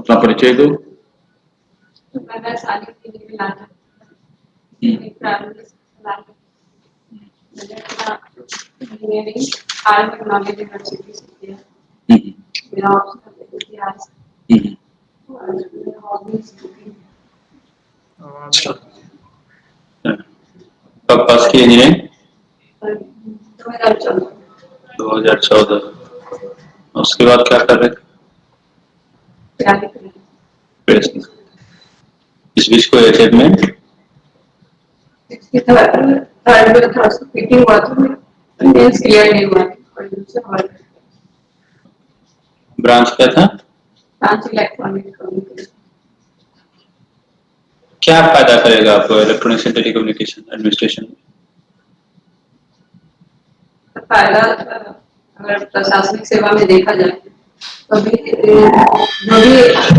अपना परिचय दो। मैं वैशाली के लिए लाना इंजीनियरिंग आर्ट नॉलेज यूनिवर्सिटी से किया। मेरा ऑप्शन इतिहास और मेरा हॉबीज कब पास की इंजीनियरिंग? 2014। 2014। उसके बाद क्या कर रहे थे? इस बीच कोई अचीवमेंट? थर्ड में था स्पीकिंग हुआ था मेंस क्लियर नहीं हुआ और दूसरा ब्रांच क्या था? Branch electronic communication. क्या फायदा करेगा आपको इलेक्ट्रॉनिक्स एंड टेलीकम्युनिकेशन एडमिनिस्ट्रेशन में? फायदा अगर प्रशासनिक सेवा में देखा जाए तो भी जो भी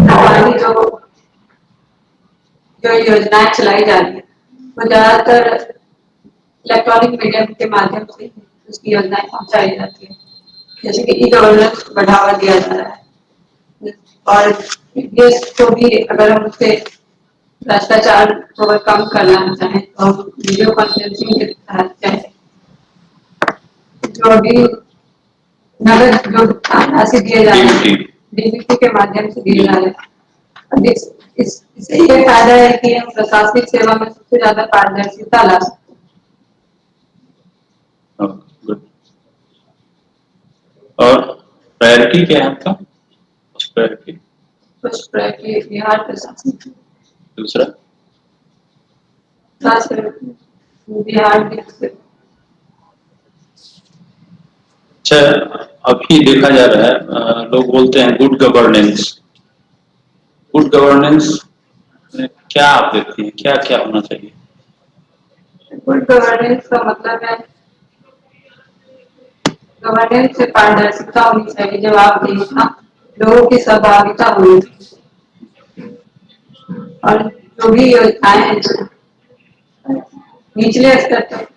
हमारी जो योजनाएं चलाई जा रही है वो ज्यादातर इलेक्ट्रॉनिक मीडियम के माध्यम से उसकी योजनाएं पहुंचाई जाती है। जैसे कि ई गवर्नेंस बढ़ावा दिया जा रहा है और देश को भी अगर हम उससे भ्रष्टाचार को कम करना चाहें तो हम वीडियो कॉन्फ्रेंसिंग के तहत चाहे जो भी नगद जो राशि दिए जा रहे हैं डीबीटी के माध्यम से दिए जा रहे हैं। इससे ये फायदा है कि हम प्रशासनिक सेवा में सबसे ज्यादा पारदर्शिता ला सकते हैं। और प्रायोरिटी क्या है आपका? फर्स्ट प्रायोरिटी बिहार प्रशासन, दूसरा बिहार। अच्छा, अभी देखा जा रहा है लोग बोलते हैं गुड गवर्नेंस। गुड गवर्नेंस क्या आप देखते हैं, क्या क्या होना चाहिए? गुड गवर्नेंस का मतलब है गवर्नेंस से पारदर्शिता होनी चाहिए, जवाब देना, लोगों की सहभागिता होनी चाहिए और जो भी योजनाएं हैं निचले स्तर तक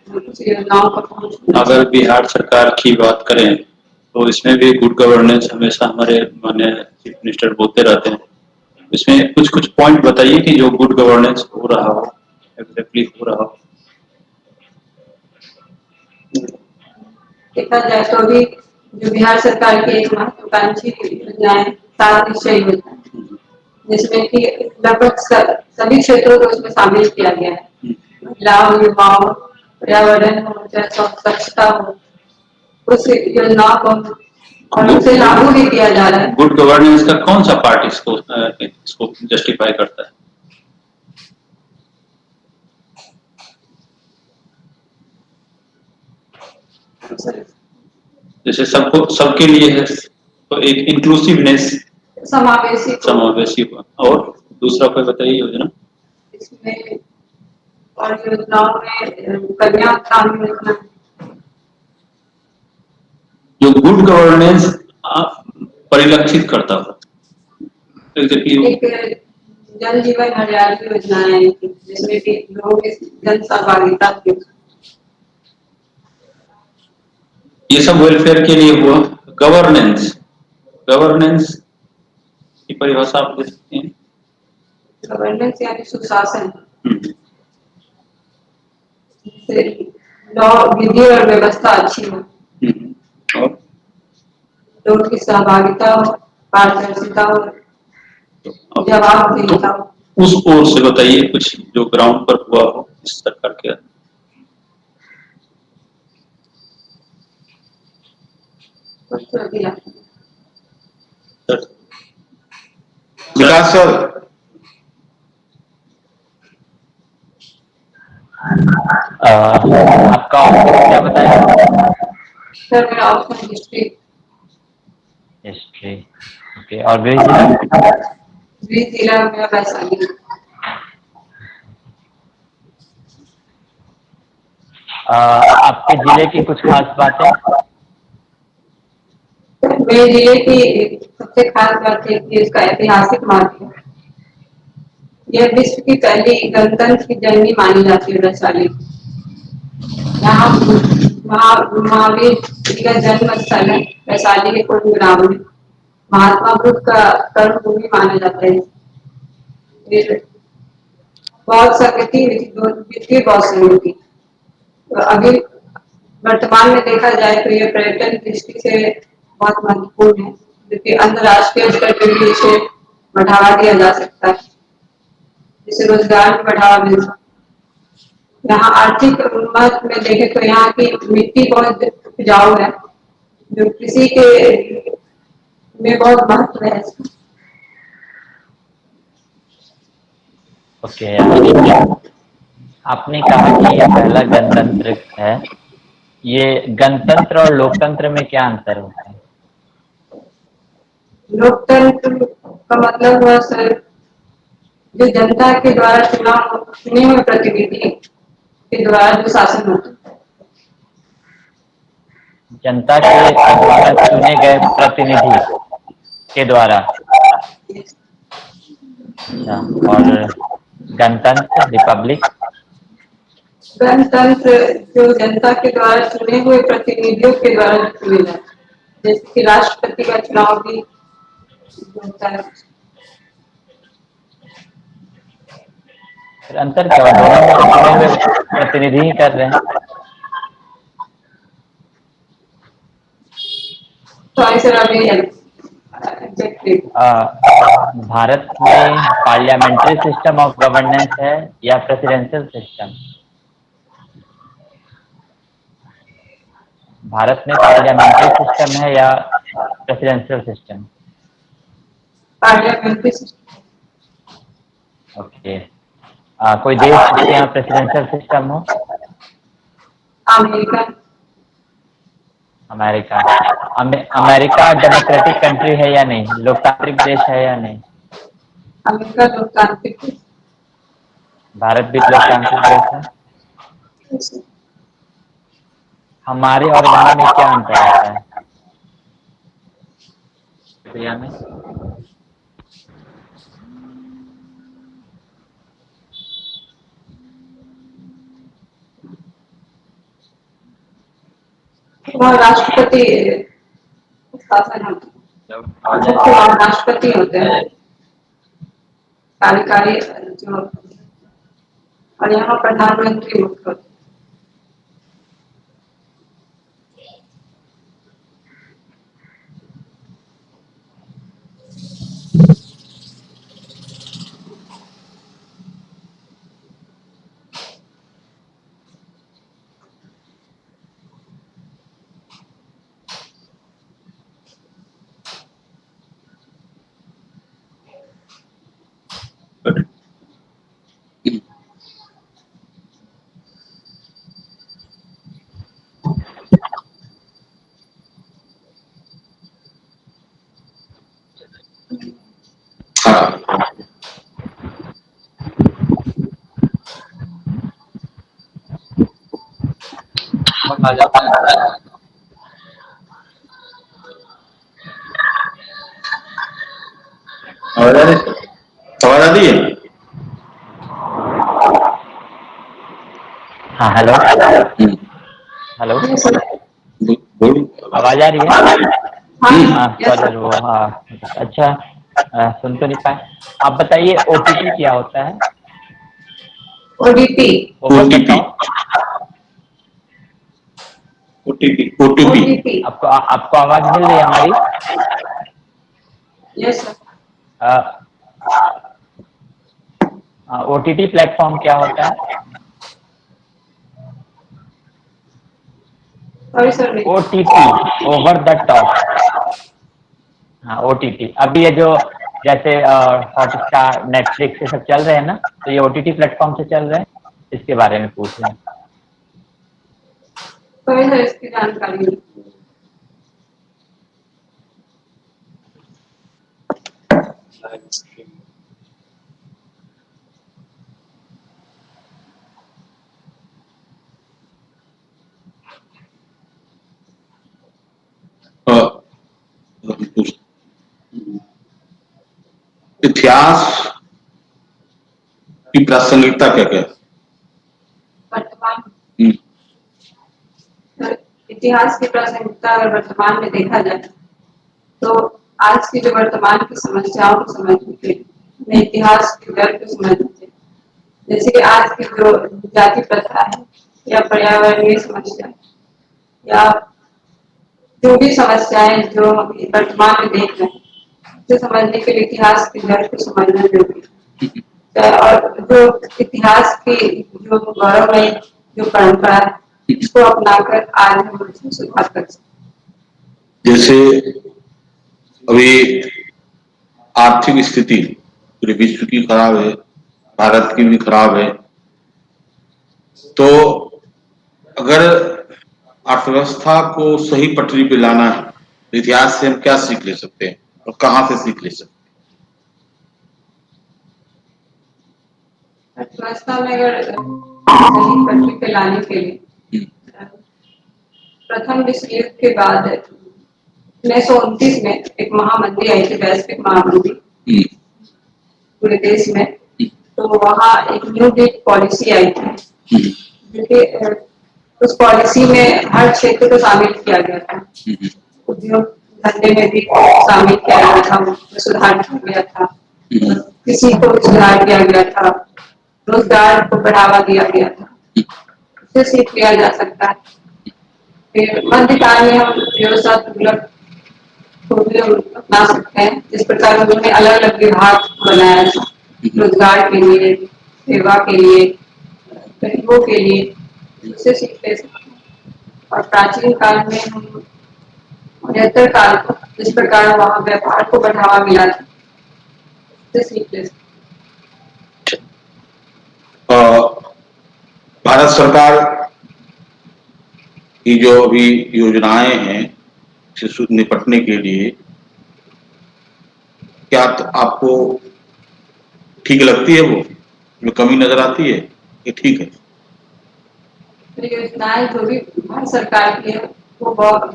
योजनाओं का पहुंच। अगर बिहार सरकार की बात करें तो इसमें भी गुड गवर्नेंस हमेशा हमारे माननीय चीफ मिनिस्टर बोलते रहते हैं। इसमें कुछ कुछ पॉइंट बताइए कि जो गुड गवर्नेंस हो रहा हो, एग्जैक्टली हो रहा हो। देखा जाए तो भी जो बिहार सरकार की एक महत्वाकांक्षी योजनाएं 7 निश्चय योजना जिसमें कि लगभग सभी क्षेत्रों को उसमें शामिल किया गया है। महिलाओं, युवाओं, पर्यावरण हो, चाहे स्वच्छता हो, उस योजनाओं को और उसे लागू भी किया जा रहा है। गुड गवर्नेंस का कौन सा पार्ट इसको जस्टिफाई करता है? जैसे सबको सबके लिए है तो एक इंक्लूसिवनेस, समावेशी और दूसरा कोई बताइए योजना। इसमें और योजनाओं में कन्या उत्थान योजना जो गुड गवर्नेंस परिलक्षित करता हो। एक जल जीवन हरियाली योजना है जिसमें कि लोगों की जन सहभागिता की। ये सब वेलफेयर के लिए हुआ। गवर्नेंस, गवर्नेंस की परिभाषा आप दे सकते हैं? गवर्नेंस यानी सुशासन, लॉ, विधि और व्यवस्था अच्छी हो और लोगों की सहभागिता हो, पारदर्शिता हो, जवाबदेहिता हो। उस ओर से बताइए कुछ जो ग्राउंड पर हुआ हो इस सरकार के। विकास सर, आपका क्या बताया? सर मेरा ऑप्शन हिस्ट्री। History, okay. और गृह जिला? गृह जिला मेरा वैशाली। आपके जिले की कुछ खास बातें? मेरे जिले की सबसे खास बात है कि इसका ऐतिहासिक महत्व है। यह विश्व की पहली गणतंत्र की जननी मानी जाती है वैशाली। यहाँ महावीर जी का जन्म स्थल है वैशाली के कुंड ग्राम में। महात्मा बुद्ध का कर्म भूमि माना जाता है। फिर बहुत संगति वित्तीय बहुत सहयोगी। तो अभी वर्तमान में देखा जाए तो ये पर्यटन दृष्टि से बहुत महत्वपूर्ण है, क्योंकि अंतर्राष्ट्रीय स्तर पर भी इसे बढ़ावा दिया जा सकता है, जिससे रोजगार को बढ़ावा मिल सकता है। यहाँ आर्थिक महत्व में देखें तो यहाँ की मिट्टी बहुत उपजाऊ है, जो कृषि के में बहुत महत्व है। ओके, आपने कहा कि ये पहला गणतंत्र है। ये गणतंत्र और लोकतंत्र में क्या अंतर होता है? लोकतंत्र का मतलब हुआ सर, जो जनता के द्वारा चुने हुए प्रतिनिधि के द्वारा जो शासन होता है। जनता के द्वारा चुने गए प्रतिनिधि के द्वारा। अच्छा, और गणतंत्र, रिपब्लिक? गणतंत्र जो जनता के द्वारा चुने हुए प्रतिनिधियों के द्वारा चुने जाते हैं, जैसे कि राष्ट्रपति का चुनाव भी होता है। फिर अंतर क्या हुआ? दोनों में तो चुने हुए प्रतिनिधि ही कर रहे हैं। सॉरी सर, अभी एग्जैक्टली भारत में पार्लियामेंट्री सिस्टम ऑफ गवर्नेंस है या प्रेसिडेंशियल सिस्टम? भारत में पार्लियामेंट्री सिस्टम है या presidential system? Parliamentary system. Okay. कोई देश जिसके यहाँ प्रेसिडेंशियल सिस्टम हो? America. America. America democratic country है या नहीं? लोकतांत्रिक देश है या नहीं? अमेरिका लोकतांत्रिक। भारत भी लोकतांत्रिक देश है। हमारे और वहाँ में क्या अंतर आता है प्रक्रिया में? वहाँ राष्ट्रपति शासन होता है, वहाँ राष्ट्रपति होते हैं, कार्यकारी जो, और यहाँ प्रधानमंत्री मुख्य होते हैं। आ जाता है। आवाज आ रही है? आवाज आ रही है? हाँ, हेलो हेलो, बोल। आवाज आ रही है? हाँ यस सॉरी, वो हाँ। अच्छा, सुन तो नहीं पाए। आप बताइए, ओटीटी क्या होता है? ODP. Over the top. OTP OTP OTP. आपको आवाज मिल रही है हमारी? Yes sir. ओटीटी प्लेटफॉर्म क्या होता है? Sorry sir. OTT, over the top. हाँ, ओटीटी। अभी ये जो जैसे हॉटस्टार, नेटफ्लिक्स ये सब चल रहे हैं ना, तो ये ओटीटी प्लेटफॉर्म से चल रहे हैं, इसके बारे में पूछ रहे हैं। सॉरी सर, इसकी जानकारी नहीं। इतिहास की प्रासंगिकता क्या क्या? वर्तमान इतिहास की प्रासंगिकता अगर वर्तमान में देखा जाए तो आज की जो वर्तमान की समस्याओं को समझने के लिए, हमें इतिहास के दर को समझना चाहिए। जैसे कि आज की जो जाति प्रथा है या पर्यावरणीय समस्या या जो भी समस्याएं जो हम वर्तमान में देख रहे हैं, उसे समझने के लिए इतिहास की जड़ को समझना जरूरी है। और जो इतिहास की जो गौरवमय जो परंपरा है, इसको अपनाकर आज हम उसमें सुधार कर सकते। जैसे अभी आर्थिक स्थिति पूरे विश्व की खराब है, भारत की भी खराब है, तो अगर अर्थव्यवस्था को सही पटरी पे लाना है तो इतिहास से हम क्या सीख ले सकते हैं और कहाँ से सीख ले सकते हैं? अर्थव्यवस्था में अगर सही पटरी पे लाने के लिए प्रथम विश्व युद्ध के बाद 1929 में एक महामंदी आई थी, वैश्विक महामंदी पूरे देश में। तो वहाँ एक न्यू डील पॉलिसी आई थी, जो उस पॉलिसी में हर क्षेत्र को शामिल किया गया था। उद्योग धंधे में भी शामिल किया गया था, सुधार किया गया था, कृषि को सुधार किया गया था, रोजगार को बढ़ावा दिया गया था। इससे सीख लिया जा सकता है। फिर मध्यकाल में हम व्यवस्था को भी अपना सकते हैं। जिस प्रकार उन्होंने अलग अलग विभाग बनाया था, रोजगार के लिए, सेवा के लिए, गरीबों के लिए, उससे सीख ले सकते हैं। और प्राचीन काल में हम मध्यत्तर काल को, जिस प्रकार वहाँ व्यापार को बढ़ावा मिला था, उससे सीख ले सकते हैं। भारत सरकार की जो अभी योजनाएं हैं से निपटने के लिए, क्या आपको ठीक लगती है? वो जो कमी नजर आती है ये ठीक है? योजनाएं जो भी भारत सरकार की है वो बहुत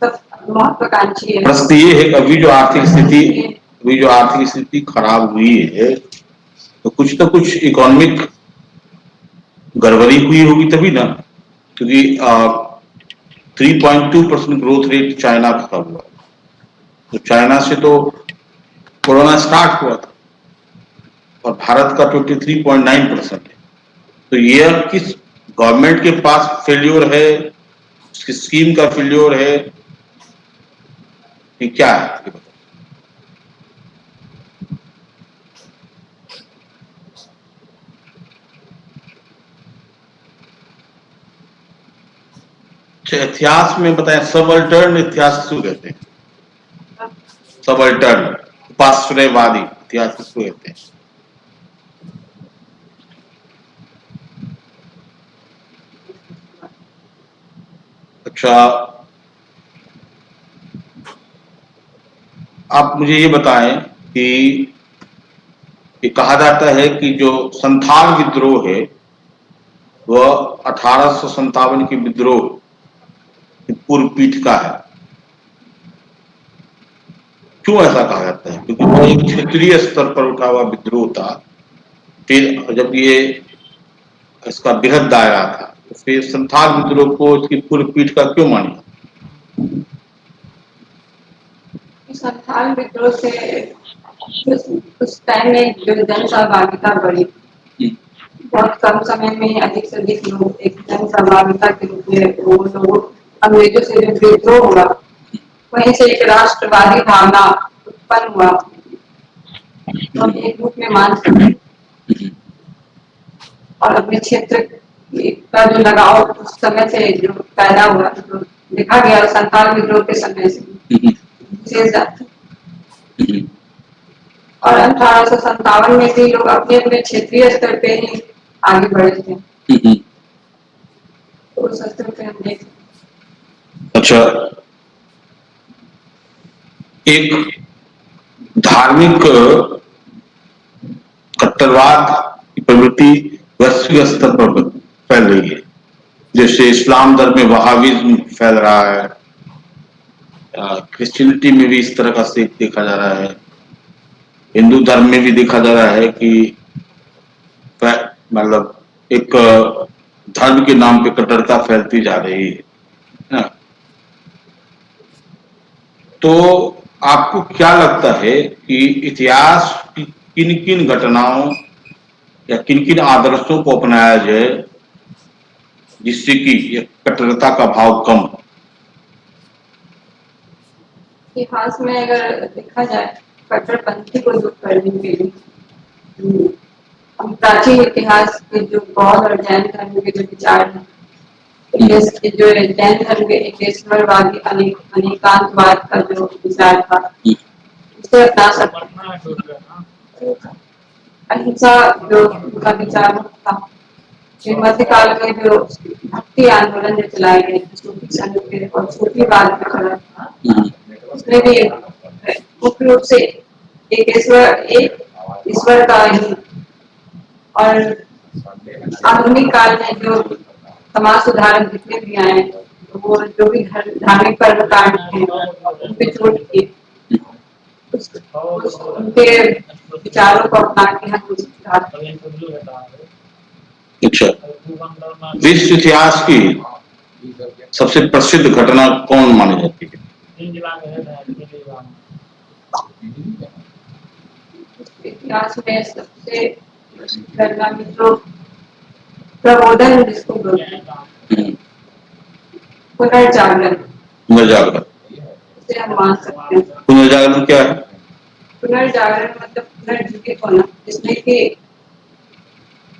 महत्वाकांक्षी है। प्रश्न ये है कि अभी जो आर्थिक स्थिति खराब हुई है तो कुछ इकोनॉमिक गड़बड़ी हुई होगी तभी ना, क्योंकि 3.2% ग्रोथ रेट चाइना का हुआ। तो चाइना से तो कोरोना स्टार्ट हुआ था और भारत का 23.9% है। तो ये किस गवर्नमेंट के पास फेल्योर है, उसकी स्कीम का फेल्योर है, ये क्या है? इतिहास में बताएं, सबअल्टर्न इतिहास किसको कहते हैं? सबअल्टर्न उपाश्रयवादी इतिहास किसको कहते हैं? अच्छा, आप मुझे ये बताएं कि ये कहा जाता है कि जो संथाल विद्रोह है वह 1857 के विद्रोह की पूर्व पीठ का है। क्यों ऐसा कहा जाता है? क्योंकि वो एक क्षेत्रीय स्तर पर उठा हुआ विद्रोह था। फिर जब ये इसका बृहद दायरा था तो फिर संथाल विद्रोह को इसकी पूर्व पीठ का क्यों माना? संथाल विद्रोह से उस टाइम में जो जन सहभागिता बढ़ी, बहुत कम समय में अधिक से अधिक लोग एक जन सहभागिता के रूप में वो लोग अंग्रेजों से जो विद्रोह हुआ, वहीं से एक राष्ट्रवादी भावना उत्पन्न हुआ, तो एक रूप में मान सकते और अपने क्षेत्र का जो लगाव उस समय से जो पैदा हुआ, तो देखा गया संथाल विद्रोह के समय से विशेष जाति। और 1857 में भी लोग अपने अपने क्षेत्रीय स्तर पे ही आगे बढ़े थे। तो उस स्तर पे हम देख। अच्छा, एक धार्मिक कट्टरवाद की प्रवृत्ति वैश्विक स्तर पर फैल रही है। जैसे इस्लाम धर्म में वहाबिज्म फैल रहा है, क्रिश्चियनिटी में भी इस तरह का स्थिति देखा जा रहा है, हिंदू धर्म में भी देखा जा रहा है कि मतलब एक धर्म के नाम पे कट्टरता फैलती जा रही है ना। तो आपको क्या लगता है कि इतिहास की किन किन घटनाओं या किन किन आदर्शों को अपनाया जाए जिससे कि ये कट्टरता का भाव कम हो? इतिहास में अगर देखा जाए कट्टरपंथी को दूर करने के लिए हम प्राचीन इतिहास के जो बौद्ध और जैन धर्म के जो विचार हैं, जो जैन धर्म के एकेश्वरवादी अनेकांतवाद का जो विचार था उसे अपना सकते हैं। अहिंसा जो उनका विचार था, फिर मध्यकाल में जो भक्ति आंदोलन जो चलाए गए सूफी संघ के और सूफीवाद में खड़ा था, उसमें भी मुख्य रूप से एक ईश्वर का ही और आधुनिक काल में जो समाज सुधारक जितने भी आए तो वो जो भी धार्मिक कर्म कांड थे उन पे जोड़ किए उनके विचारों को अपना के हम कुछ सुधार। अच्छा, विश्व इतिहास की सबसे प्रसिद्ध घटना कौन मानी जाती है? इतिहास में सबसे घटना में जो प्रबोधन जिसको बोलते हैं, पुनर्जागरण पुनर्जागरण इसे हम मान सकते हैं। पुनर्जागरण क्या है? पुनर्जागरण मतलब पुनर्जीवित होना, जिसमें कि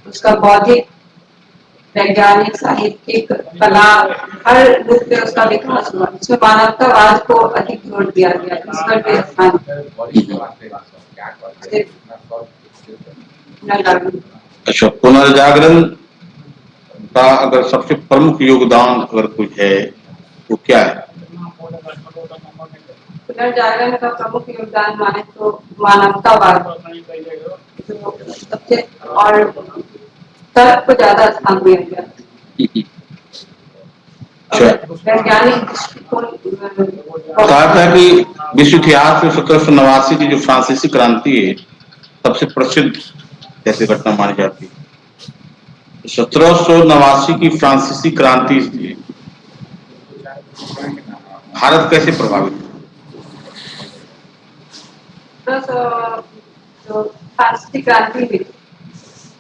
उसका बौद्धिक, वैज्ञानिक, साहित्यिक, कला हर रूप में उसका विकास हुआ। इसमें मानवतावाद को अधिक जोर दिया गया, ईश्वर के स्थान पुनर्जागरण। अच्छा, पुनर्जागरण का अगर सबसे प्रमुख योगदान अगर कुछ है तो क्या है? पुनर्जागरण का प्रमुख योगदान माने तो मानवतावाद सबसे और तर्क को ज्यादा स्थान दिया गया। वैज्ञानिक दृष्टिकोण कहा था कि विश्व इतिहास में 1789 की जो फ्रांसीसी क्रांति है सबसे प्रसिद्ध जैसे घटना मानी जाती है। 1789 की फ्रांसीसी क्रांति से भारत कैसे प्रभावित हुआ? जो फ्रांसीसी क्रांति हुई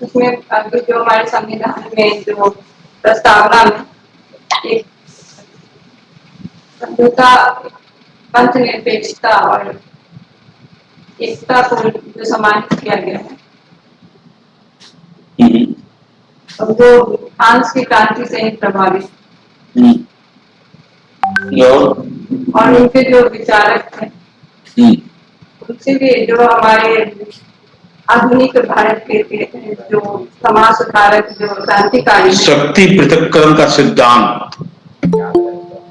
उसमें जो हमारे संविधान में जो प्रस्तावना में एक समझौता, पंथ निरपेक्षता और एकता को जो सम्मानित किया गया है, वो फ्रांस की क्रांति से ही प्रभावित और उनके जो विचारक थे उनसे भी जो हमारे आधुनिक भारत के जो समाज सुधारक जो क्रांतिकारी शक्ति पृथक्करण का सिद्धांत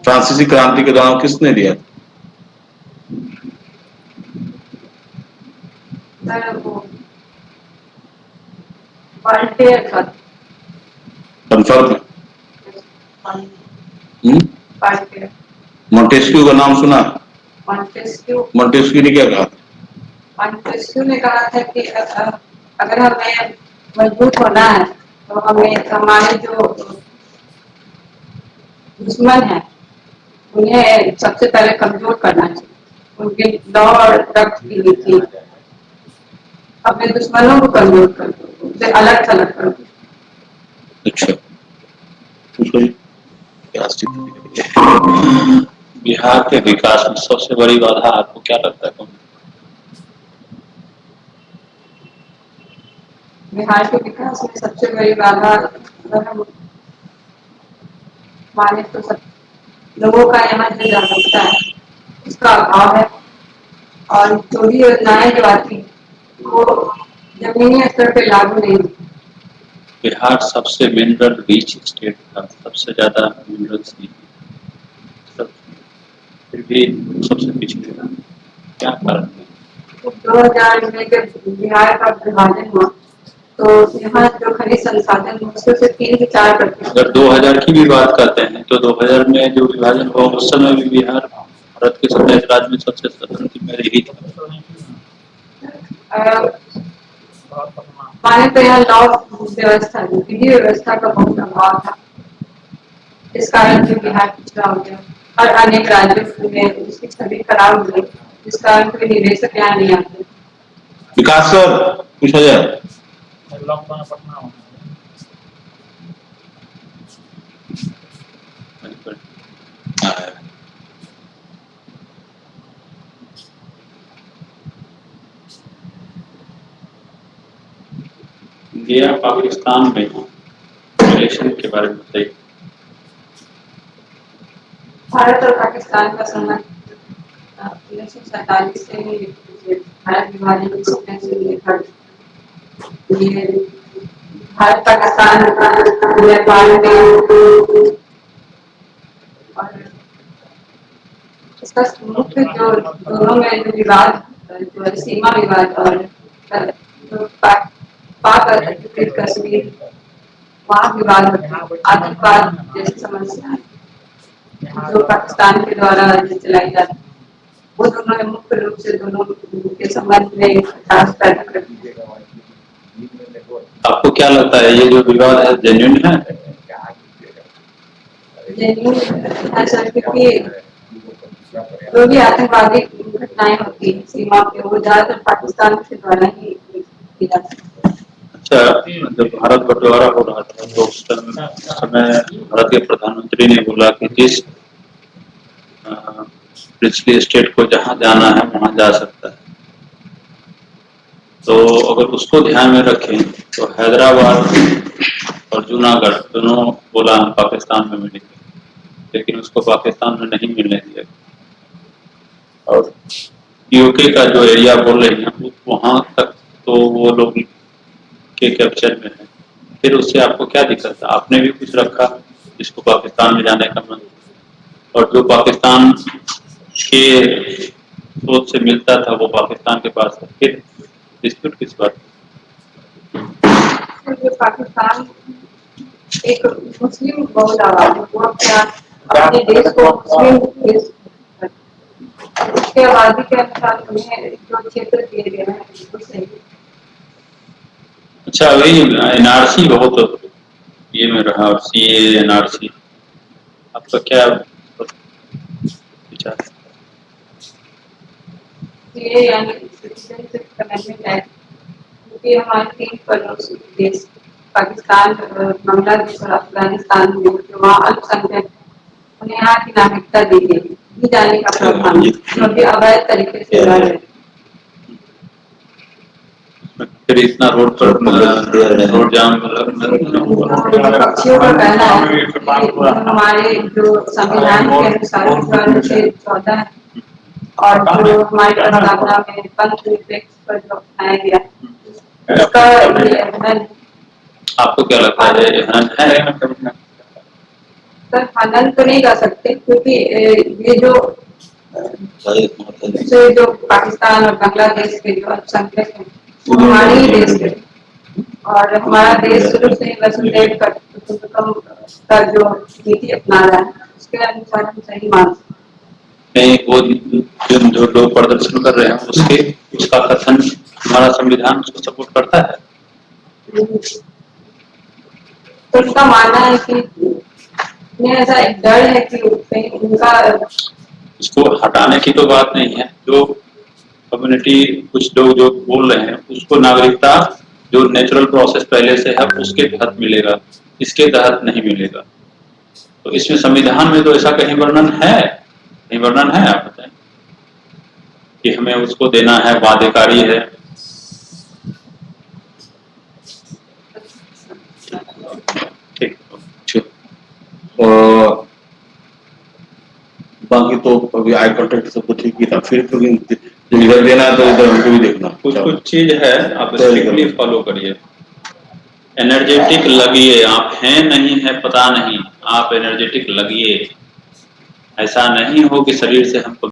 फ्रांसीसी क्रांति के दौरान किसने दिया? कंफर्म है? मोंटेस्क्यू का नाम सुना? मोंटेस्क्यू ने क्या कहा? मोंटेस्क्यू ने कहा था कि अगर हमें मजबूत होना है तो हमें हमारे जो दुश्मन है उन्हें सबसे पहले कमजोर करना चाहिए। उनके लौ और रक्त की नीति अपने दुश्मनों को कमजोर कर दो, उनसे अलग थलग कर दो। अच्छा, बिहार के विकास में सबसे बड़ी बाधा आपको क्या लगता है कौन? बिहार के विकास में सबसे बड़ी बाधा अगर हम माने तो सब लोगों का यहाँ जो जागरूकता है उसका अभाव है और जो भी योजनाएं जो आती वो जमीनी स्तर पे लागू नहीं होती। बिहार सबसे मिनरल रिच स्टेट था, सबसे ज्यादा मिनरल्स नहीं, फिर भी सबसे पिछड़े था, क्या कारण है? 2000 में जब बिहार का विभाजन हुआ तो यहाँ जो खनिज संसाधन उसमें से 3 से 4%। अगर 2000 की भी बात करते हैं तो 2000 में जो विभाजन हुआ उस समय भी बिहार भारत के 27 राज्य में सबसे स्वतंत्र में रही थी। माने तो यहाँ लॉ व्यवस्था विधि व्यवस्था का बहुत अभाव था, इस कारण से बिहार पिछड़ा हो गया और अनेक राज्यों में उसकी छवि खराब हो गई। जिस कारण कोई निवेशक यहाँ नहीं आते। विकास सर पूछा जाए। इंडिया पाकिस्तान में रिलेशन के बारे में बताइए। भारत और पाकिस्तान का संबंध 1947 से ही भारत विभाजन के समय से लेकर ये भारत पाकिस्तान व्यापार में और इसका मुख्य जो दोनों में जो विवाद जो है सीमा विवाद और जो पाक अधिकृत कश्मीर वहाँ विवाद आतंकवाद जैसी समस्या जो पाकिस्तान के द्वारा चलाई जाती है, वो दोनों मुख्य रूप से दोनों के संबंध में खटास पैदा करती है। आपको क्या लगता है ये जो विवाद है जेन्युइन है? सर क्योंकि जो भी आतंकवादी घटनाएं होती है सीमा पे वो ज्यादातर पाकिस्तान के द्वारा ही की जाती है। अच्छा, जब भारत बंटवारा हो रहा था तो उस समय भारत के प्रधानमंत्री ने बोला कि जिस पिछले स्टेट को जहां जाना है वहां जा सकता है। तो अगर उसको ध्यान में रखें तो हैदराबाद और जूनागढ़ दोनों बोला हम पाकिस्तान में मिलेंगे, लेकिन उसको पाकिस्तान में नहीं मिलने दिया। और यूके का जो एरिया बोल रहे हैं वहां तक तो वो लोग के कैप्चर में है। फिर उससे आपको क्या दिक्कत था? आपने भी कुछ रखा जिसको पाकिस्तान में जाने का मन, और जो पाकिस्तान के सोच से मिलता था वो पाकिस्तान के पास है। फिर डिस्प्यूट किस बात? पाकिस्तान एक मुस्लिम बहुल आबादी है, वो अपने देश को मुस्लिम देश उसके आबादी के अनुसार उन्हें जो क्षेत्र दिए गए हैं बिल्कुल सही। अच्छा, वही एनआरसी बहुत ये में रहा, सीए एनआरसी, आपका क्या विचार? ये यानी सिटीजनशिप अमेंडमेंट एक्ट क्योंकि हमारे 3 पड़ोसी देश पाकिस्तान, बांग्लादेश और अफगानिस्तान में जो वहाँ अल्पसंख्यक उन्हें यहाँ की नागरिकता दी गई, दी जाने का प्रावधान जो अभी अवैध तरीके से रह रहे। फिर इतना रोड पर रोड जाम पक्षियों का कहना है कि हमारे जो संविधान के अनुसार 14 और जो हमारे प्रस्तावना में पंथ निरपेक्ष पर जो अपनाया गया उसका ये हनन। आपको क्या लगता है हनन है? सर हनन तो नहीं कर सकते क्योंकि ये जो पाकिस्तान और बांग्लादेश के जो अल्पसंख्यक हैं वो हमारे ही देश है और हमारा देश शुरू से वसुधैव कुटुंबकम का जो नीति अपना रहा है उसके अनुसार हम सही मानते हैं। नहीं, वो जो लोग प्रदर्शन कर रहे हैं उसका कथन हमारा संविधान उसको सपोर्ट करता है। तो उनका मानना है कि ऐसा एक डर है कि उनका उसको हटाने की तो बात नहीं है। जो कम्युनिटी कुछ लोग जो बोल रहे हैं उसको नागरिकता जो नेचुरल प्रोसेस पहले से है उसके तहत मिलेगा, इसके तहत नहीं मिलेगा। तो इसमें संविधान में तो ऐसा कहीं वर्णन है? कहीं वर्णन है? आप बताएं कि हमें उसको देना है, बाध्यकारी है। ठीक, बाकी तो अभी आई कांटेक्ट सब तो ठीक ही था, फिर तो इधर देना है तो इधर हमको भी देखना। कुछ चीज है आप स्ट्रिक्टली फॉलो करिए। एनर्जेटिक लगिए, आप हैं नहीं है पता नहीं, आप एनर्जेटिक लगिए। ऐसा नहीं हो कि शरीर से हमको